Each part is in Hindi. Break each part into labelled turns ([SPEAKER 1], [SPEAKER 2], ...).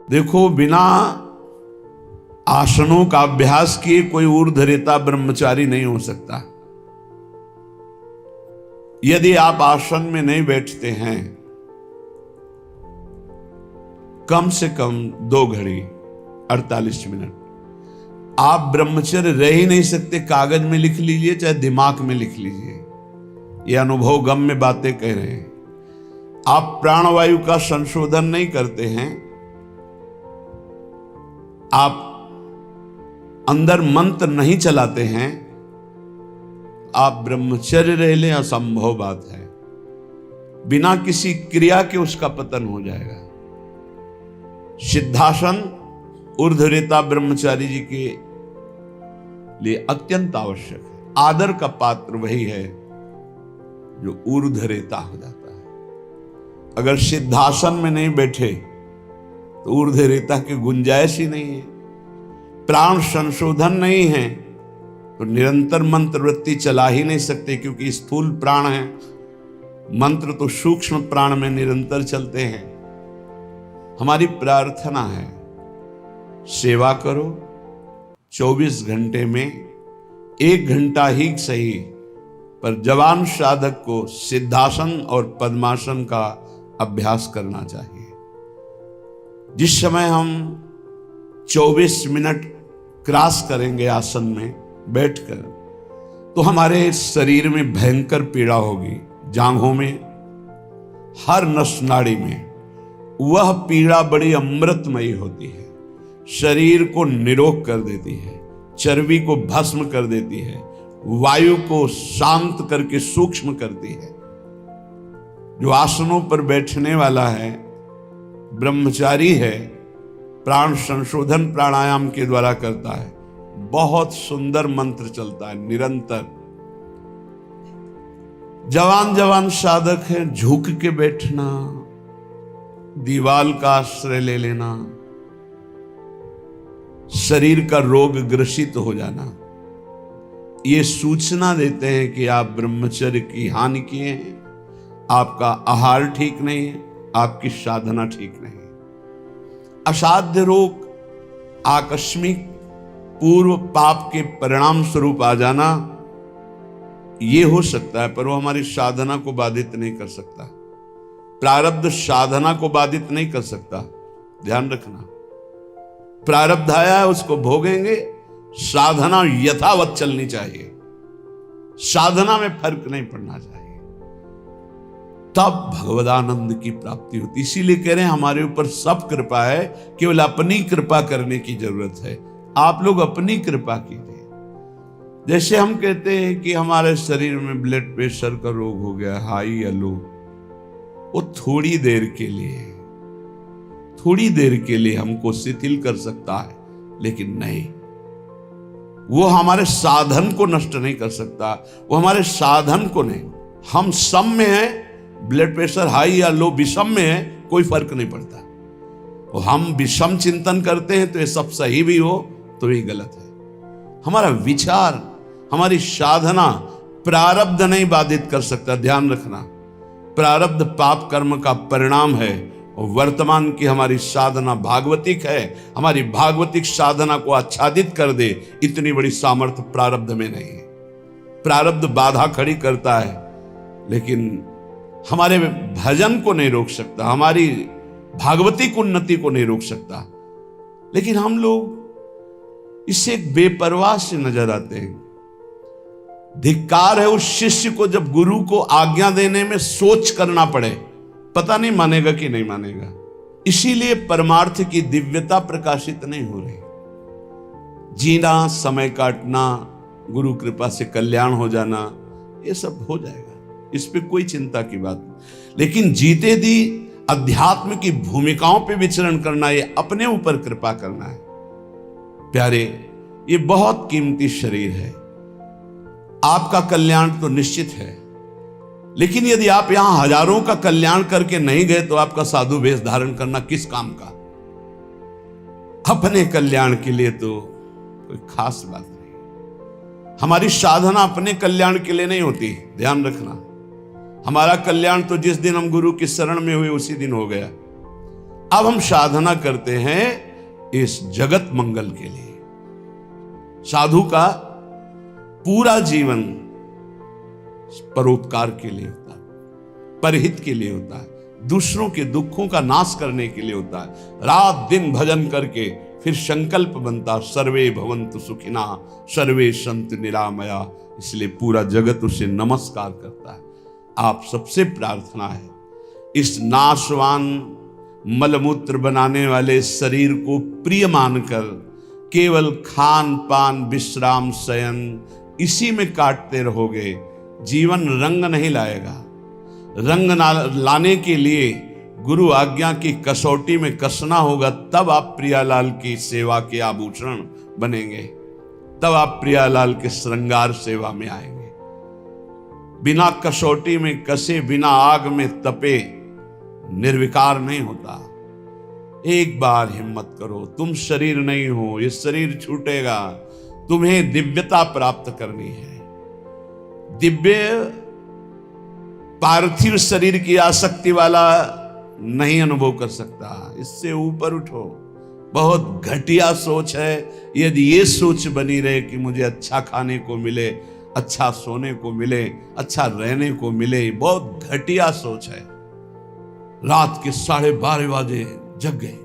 [SPEAKER 1] देखो, बिना आसनों का अभ्यास किए कोई ऊर्ध्वरेता ब्रह्मचारी नहीं हो सकता। यदि आप आसन में नहीं बैठते हैं कम से कम 2 घड़ी 48 मिनट, आप ब्रह्मचर्य रह ही नहीं सकते। कागज में लिख लीजिए चाहे दिमाग में लिख लीजिए, ये अनुभव गम में बातें कह रहे हैं। आप प्राणवायु का संशोधन नहीं करते हैं, आप अंदर मंत्र नहीं चलाते हैं, आप ब्रह्मचर्य रह लें, असंभव बात है। बिना किसी क्रिया के उसका पतन हो जाएगा। सिद्धासन ऊर्ध्वरेता ब्रह्मचारी जी के लिए अत्यंत आवश्यक है। आदर का पात्र वही है जो ऊर्ध्वरेता हो जाता है। अगर सिद्धासन में नहीं बैठे तो ऊर्ध्वरेता की गुंजाइश ही नहीं है। प्राण संशोधन नहीं है तो निरंतर मंत्र वृत्ति चला ही नहीं सकते, क्योंकि स्थूल प्राण है, मंत्र तो सूक्ष्म प्राण में निरंतर चलते हैं। हमारी प्रार्थना है, सेवा करो, 24 घंटे में 1 घंटा ही सही, पर जवान साधक को सिद्धासन और पद्मासन का अभ्यास करना चाहिए। जिस समय हम 24 मिनट क्रॉस करेंगे आसन में बैठकर, तो हमारे शरीर में भयंकर पीड़ा होगी, जांघों में, हर नस नाड़ी में। वह पीड़ा बड़ी अमृतमयी होती है, शरीर को निरोग कर देती है, चर्बी को भस्म कर देती है, वायु को शांत करके सूक्ष्म करती है। जो आसनों पर बैठने वाला है, ब्रह्मचारी है, प्राण संशोधन प्राणायाम के द्वारा करता है, बहुत सुंदर मंत्र चलता है निरंतर। जवान जवान साधक है, झुक के बैठना, दीवाल का आश्रय ले लेना, शरीर का रोग ग्रसित हो जाना, ये सूचना देते हैं कि आप ब्रह्मचर्य की हानि किए हैं, आपका आहार ठीक नहीं है, आपकी साधना ठीक नहीं है। असाध्य रोग, आकस्मिक पूर्व पाप के परिणाम स्वरूप आ जाना, ये हो सकता है, पर वो हमारी साधना को बाधित नहीं कर सकता। प्रारब्ध साधना को बाधित नहीं कर सकता, ध्यान रखना। प्रारब्ध आया है, उसको भोगेंगे, साधना यथावत चलनी चाहिए, साधना में फर्क नहीं पड़ना चाहिए, तब भगवदानंद की प्राप्ति होती। इसीलिए कह रहे हैं हमारे ऊपर सब कृपा है, केवल अपनी कृपा करने की जरूरत है। आप लोग अपनी कृपा कीजिए। जैसे हम कहते हैं कि हमारे शरीर में ब्लड प्रेशर का रोग हो गया, हाई या लो, वो थोड़ी देर के लिए हमको शिथिल कर सकता है, लेकिन नहीं, वो हमारे साधन को नष्ट नहीं कर सकता, वो हमारे साधन को नहीं। हम सम में हैं, ब्लड प्रेशर हाई या लो विषम में है, कोई फर्क नहीं पड़ता। और हम विषम चिंतन करते हैं तो ये सब सही भी हो तो ये गलत है। हमारा विचार, हमारी साधना प्रारब्ध नहीं बाधित कर सकता, ध्यान रखना। प्रारब्ध पाप कर्म का परिणाम है, और वर्तमान की हमारी साधना भागवतिक है। हमारी भागवतिक साधना को आच्छादित कर दे, इतनी बड़ी सामर्थ्य प्रारब्ध में नहीं है। प्रारब्ध बाधा खड़ी करता है, लेकिन हमारे भजन को नहीं रोक सकता, हमारी भागवतिक उन्नति को नहीं रोक सकता। लेकिन हम लोग इससे एक बेपरवाह से नजर आते हैं। धिक्कार है उस शिष्य को जब गुरु को आज्ञा देने में सोच करना पड़े, पता नहीं मानेगा कि नहीं मानेगा। इसीलिए परमार्थ की दिव्यता प्रकाशित नहीं हो रही। जीना, समय काटना, गुरु कृपा से कल्याण हो जाना, ये सब हो जाएगा, इस पे कोई चिंता की बात नहीं। लेकिन जीते दी अध्यात्म की भूमिकाओं पे विचरण करना, ये अपने ऊपर कृपा करना है। प्यारे, ये बहुत कीमती शरीर है, आपका कल्याण तो निश्चित है, लेकिन यदि आप यहां हजारों का कल्याण करके नहीं गए तो आपका साधु वेश धारण करना किस काम का? अपने कल्याण के लिए तो कोई खास बात नहीं। हमारी साधना अपने कल्याण के लिए नहीं होती, ध्यान रखना। हमारा कल्याण तो जिस दिन हम गुरु की शरण में हुए उसी दिन हो गया। अब हम साधना करते हैं इस जगत मंगल के लिए। साधु का पूरा जीवन परोपकार के लिए होता है, परहित के लिए होता है, दूसरों के दुखों का नाश करने के लिए होता है। रात दिन भजन करके फिर संकल्प बनता सर्वे भवन्तु सुखिना सर्वे सन्तु निरामया। इसलिए पूरा जगत उसे नमस्कार करता है। आप सबसे प्रार्थना है इस नाशवान मलमूत्र बनाने वाले शरीर को प्रिय मानकर केवल खान पान विश्राम शयन इसी में काटते रहोगे, जीवन रंग नहीं लाएगा। रंग लाने के लिए गुरु आज्ञा की कसौटी में कसना होगा, तब आप प्रियालाल की सेवा के आभूषण बनेंगे, तब आप प्रियालाल के श्रृंगार सेवा में आएंगे। बिना कसौटी में कसे, बिना आग में तपे निर्विकार नहीं होता। एक बार हिम्मत करो, तुम शरीर नहीं हो, ये शरीर छूटेगा, तुम्हें दिव्यता प्राप्त करनी है। दिव्य पार्थिव शरीर की आसक्ति वाला नहीं अनुभव कर सकता, इससे ऊपर उठो। बहुत घटिया सोच है यदि ये सोच बनी रहे कि मुझे अच्छा खाने को मिले, अच्छा सोने को मिले, अच्छा रहने को मिले, बहुत घटिया सोच है। रात के 12:30 बजे जग गए,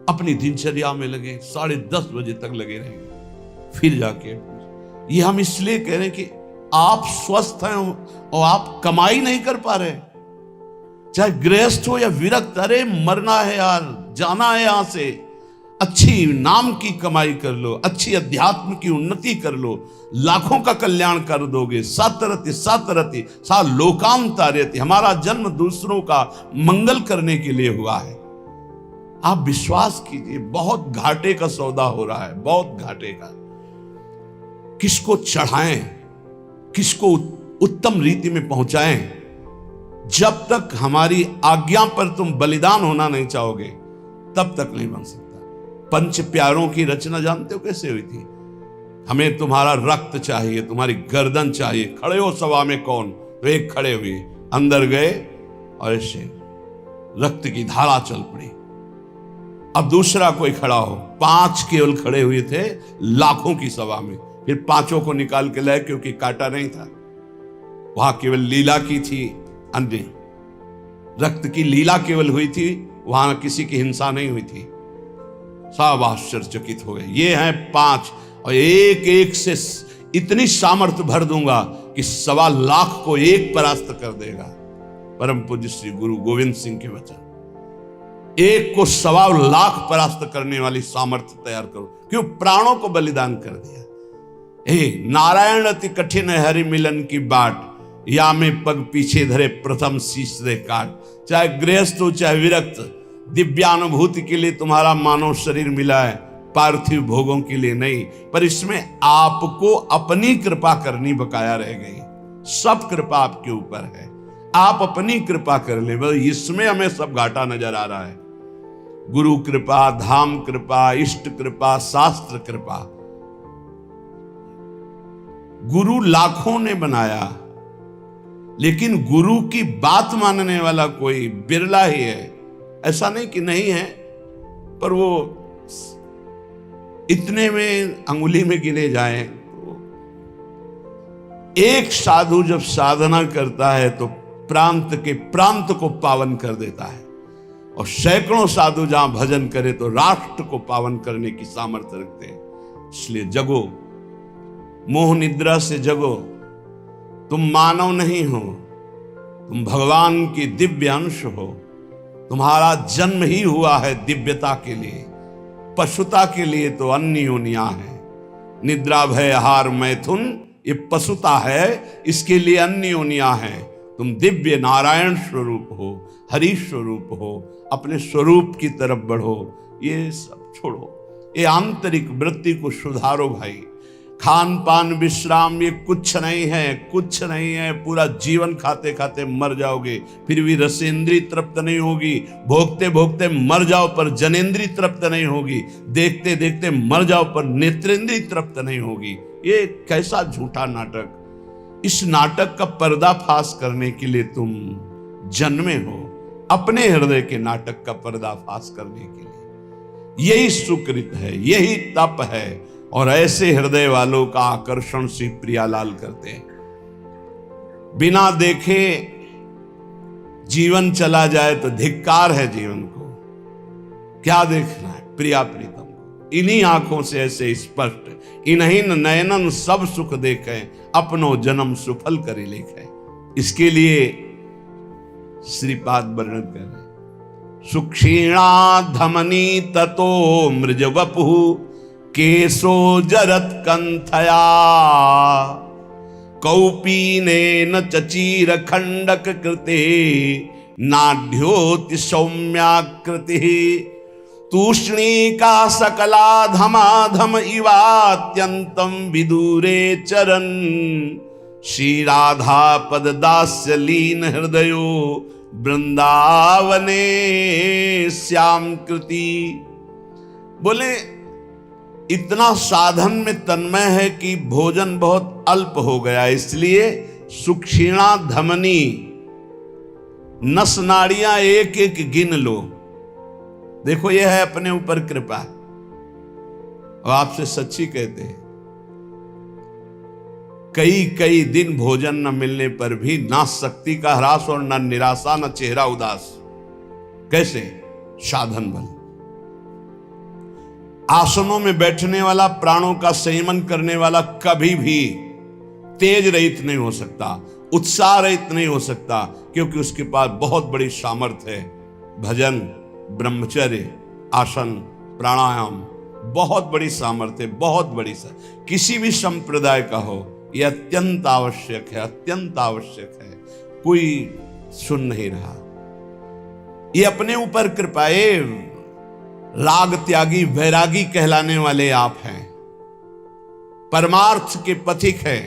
[SPEAKER 1] अपनी दिनचर्या में लगे, 10:30 बजे तक लगे रहेंगे, फिर जाके ये हम इसलिए कह रहे हैं कि आप स्वस्थ हैं और आप कमाई नहीं कर पा रहे, चाहे गृहस्थ हो या विरक्त। अरे मरना है यार, जाना है यहां से, अच्छी नाम की कमाई कर लो, अच्छी अध्यात्म की उन्नति कर लो, लाखों का कल्याण कर दोगे। सतरति सतरति सा लोकांतारयति, हमारा जन्म दूसरों का मंगल करने के लिए हुआ है। आप विश्वास कीजिए, बहुत घाटे का सौदा हो रहा है, बहुत घाटे का। किसको चढ़ाएं, किसको उत्तम रीति में पहुंचाएं, जब तक हमारी आज्ञा पर तुम बलिदान होना नहीं चाहोगे तब तक नहीं बन सकता। पंच प्यारों की रचना जानते हो कैसे हुई थी? हमें तुम्हारा रक्त चाहिए, तुम्हारी गर्दन चाहिए, खड़े हो सभा में कौन? तो एक खड़े हुए, अंदर गए और ऐसे रक्त की धारा चल पड़ी। अब दूसरा कोई खड़ा हो, 5 केवल खड़े हुए थे लाखों की सभा में, फिर 5 को निकाल के लाए क्योंकि काटा नहीं था, वहां केवल लीला की थी, अन्य रक्त की लीला केवल हुई थी, वहां किसी की हिंसा नहीं हुई थी। सब आश्चर्यचकित हो गए, ये हैं 5 और एक एक से इतनी सामर्थ्य भर दूंगा कि 1.25 लाख को एक परास्त कर देगा। परम पूज्य श्री गुरु गोविंद सिंह के वचन, एक को 1.25 लाख परास्त करने वाली सामर्थ्य तैयार करो, क्यों? प्राणों को बलिदान कर दिया। नारायण अति कठिन है हरि मिलन की बाट, या में पग पीछे धरे प्रथम शीश दे काट। चाहे गृहस्थ हो चाहे विरक्त, दिव्यानुभूति के लिए तुम्हारा मानव शरीर मिला है, पार्थिव भोगों के लिए नहीं। पर इसमें आपको अपनी कृपा करनी बकाया रह गई। सब कृपा आपके ऊपर है, आप अपनी कृपा कर ले, बस इसमें हमें सब घाटा नजर आ रहा है। गुरु कृपा, धाम कृपा, इष्ट कृपा, शास्त्र कृपा। गुरु लाखों ने बनाया, लेकिन गुरु की बात मानने वाला कोई बिरला ही है। ऐसा नहीं कि नहीं है, पर वो इतने में अंगुली में गिने जाए। एक साधु जब साधना करता है तो प्रांत के प्रांत को पावन कर देता है, और सैकड़ों साधु जहां भजन करे तो राष्ट्र को पावन करने की सामर्थ्य रखते हैं। इसलिए जगो, मोह निद्रा से जगो। तुम मानव नहीं हो, तुम भगवान की दिव्य अंश हो। तुम्हारा जन्म ही हुआ है दिव्यता के लिए, पशुता के लिए तो अन्य योनियां है। निद्रा भय आहार मैथुन ये पशुता है, इसके लिए अन्य योनियां हैं। तुम दिव्य नारायण स्वरूप हो, हरि स्वरूप हो, अपने स्वरूप की तरफ बढ़ो। ये सब छोड़ो, ये आंतरिक वृत्ति को सुधारो भाई। खान पान विश्राम ये कुछ नहीं है, कुछ नहीं है। पूरा जीवन खाते खाते मर जाओगे, फिर भी रसेंद्री तृप्त नहीं होगी। भोगते भोगते मर जाओ पर जनेंद्री तृप्त नहीं होगी। देखते देखते मर जाओ पर नेत्रेंद्री तृप्त नहीं होगी। ये कैसा झूठा नाटक। इस नाटक का पर्दाफाश करने के लिए तुम जन्मे हो, अपने हृदय के नाटक का पर्दाफाश करने के लिए। यही सुकृत है, यही तप है, और ऐसे हृदय वालों का आकर्षण श्री प्रियालाल करते हैं। बिना देखे जीवन चला जाए तो धिक्कार है जीवन को। क्या देखना है? प्रिया प्रीतम को। इन्हीं आंखों से ऐसे स्पष्ट, इन्हीं नयनन सब सुख देखे, अपनो जन्म सुफल करे लेखे। इसके लिए श्रीपाद वर्णन कर रहे, सुक्षीणा धमनी ततो मृज वपु केशो जरत कंथया कौपीनेन चचीर खंडक कृते नाढ्योति सौम्याकृति तूष्णीका सकला धमाधम इवात्यंतम विदूरे चरन श्री राधा पद दास्य लीन हृदयो वृंदावने श्याम कृति। बोले इतना साधन में तन्मय है कि भोजन बहुत अल्प हो गया, इसलिए सुक्षीणा धमनी, नस नाड़ियां एक एक गिन लो। देखो यह है अपने ऊपर कृपा। और आपसे सच्ची कहते हैं, कई कई दिन भोजन न मिलने पर भी ना शक्ति का ह्रास और न निराशा न चेहरा उदास। कैसे? साधन बल। आसनों में बैठने वाला, प्राणों का संयमन करने वाला कभी भी तेज रहित नहीं हो सकता, उत्साह रहित नहीं हो सकता, क्योंकि उसके पास बहुत बड़ी सामर्थ्य है। भजन, ब्रह्मचर्य, आसन, प्राणायाम, बहुत बड़ी सामर्थ्य, बहुत बड़ी किसी भी संप्रदाय का हो, यह अत्यंत आवश्यक है, अत्यंत आवश्यक है। कोई सुन नहीं रहा। ये अपने ऊपर कृपाए राग त्यागी वैरागी कहलाने वाले आप हैं, परमार्थ के पथिक हैं।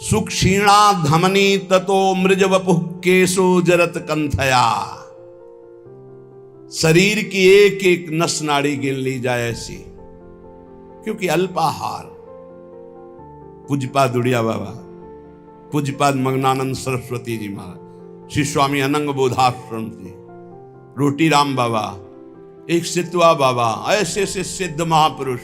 [SPEAKER 1] सुक्षीणा धमनी ततो मृज वपु केशो जरत कंथया। शरीर की एक एक नस नाड़ी गिन ली जाए ऐसी, क्योंकि अल्पाहार। पूज्यपाद उड़िया बाबा, पूज्यपाद मग्नानंद सरस्वती जी महाराज, श्री स्वामी अनंग बोधाश्रम जी, रोटी राम बाबा, एक सितवा बाबा, ऐसे ऐसे सिद्ध महापुरुष,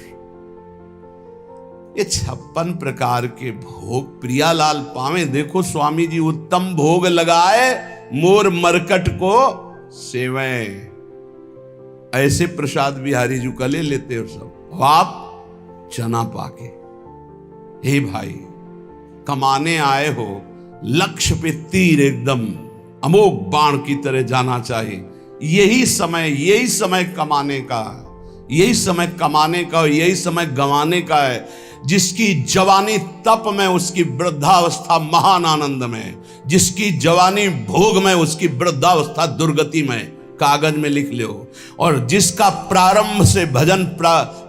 [SPEAKER 1] ये 56 प्रकार के भोग प्रियालाल पावे। देखो स्वामी जी उत्तम भोग लगाए, मोर मरकट को सेवे। ऐसे प्रसाद बिहारी जी का ले लेते हो सब। आप चना पाके, हे भाई कमाने आए हो, लक्ष्य पे तीर एकदम अमोघ बाण की तरह जाना चाहिए। यही समय कमाने का, यही समय कमाने का और यही समय गंवाने का है। जिसकी जवानी तप में, उसकी वृद्धावस्था महान आनंद में। जिसकी जवानी भोग में, उसकी वृद्धावस्था दुर्गति में। कागज में लिख लो। और जिसका प्रारंभ से भजन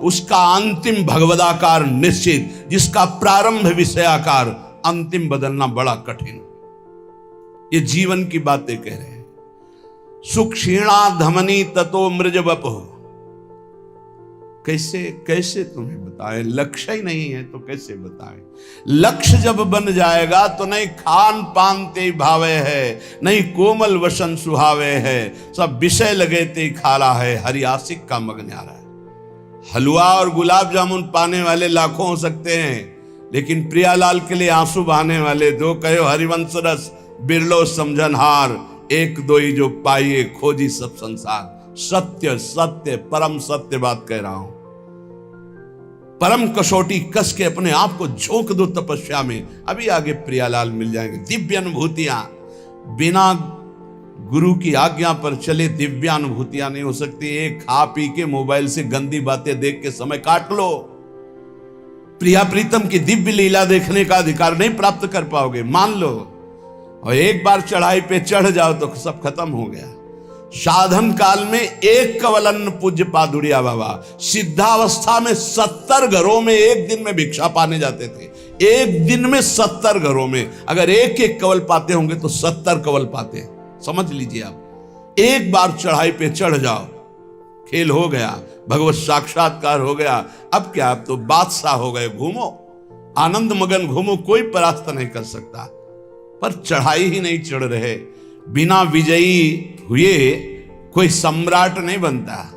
[SPEAKER 1] उसका अंतिम भगवदाकार निश्चित। जिसका प्रारंभ विषयाकार, अंतिम बदलना बड़ा कठिन। ये जीवन की बातें कह रहे हैं। सुक्षीणा धमनी ततो मृज वपु। कैसे कैसे तुम्हें बताएं? लक्ष्य ही नहीं है तो कैसे बताएं? लक्ष्य जब बन जाएगा तो नहीं खान पान ते भावे है, नहीं कोमल वसन सुहावे है, सब विषय लगे ते खाला है, हरि आशिक का मग न्यारा है। हलवा और गुलाब जामुन पाने वाले लाखों हो सकते हैं, लेकिन प्रियालाल के लिए आंसू बहाने वाले दो कहो हरिवंश रस बिरलो समझनहार, एक दो ही जो पाइए खोजी सब संसार। सत्य सत्य परम सत्य बात कह रहा हूं। परम कसौटी कस के अपने आप को झोंक दो तपस्या में, अभी आगे प्रियालाल मिल जाएंगे। दिव्य अनुभूतियां, बिना गुरु की आज्ञा पर चले दिव्य अनुभूतियां नहीं हो सकती। एक खा पी के मोबाइल से गंदी बातें देख के समय काट लो, प्रिया प्रीतम की दिव्य लीला देखने का अधिकार नहीं प्राप्त कर पाओगे, मान लो। और एक बार चढ़ाई पे चढ़ जाओ तो सब खत्म हो गया। साधन काल में एक कवलन पूज्य पादुड़िया बाबा सिद्धावस्था में 70 घरों में एक दिन में भिक्षा पाने जाते थे। एक दिन में 70 घरों में, अगर एक एक कवल पाते होंगे तो 70 कवल पाते। समझ लीजिए आप, एक बार चढ़ाई पे चढ़ जाओ, खेल हो गया, भगवत साक्षात्कार हो गया। अब क्या, अब तो बादशाह हो गए। घूमो, आनंद मगन घूमो, कोई परास्त नहीं कर सकता। पर चढ़ाई ही नहीं चढ़ रहे। बिना विजयी हुए कोई सम्राट नहीं बनता।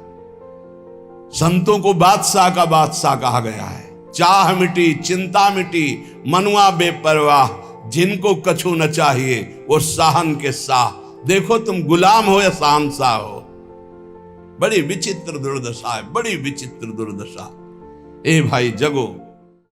[SPEAKER 1] संतों को बादशाह का बादशाह कहा गया है। चाह मिटी चिंता मिटी मनुआ बेपरवाह, जिनको कछु न चाहिए वो साहन के साह। देखो तुम गुलाम हो या शहंशाह हो। बड़ी विचित्र दुर्दशा है, बड़ी विचित्र दुर्दशा। ए भाई जगो।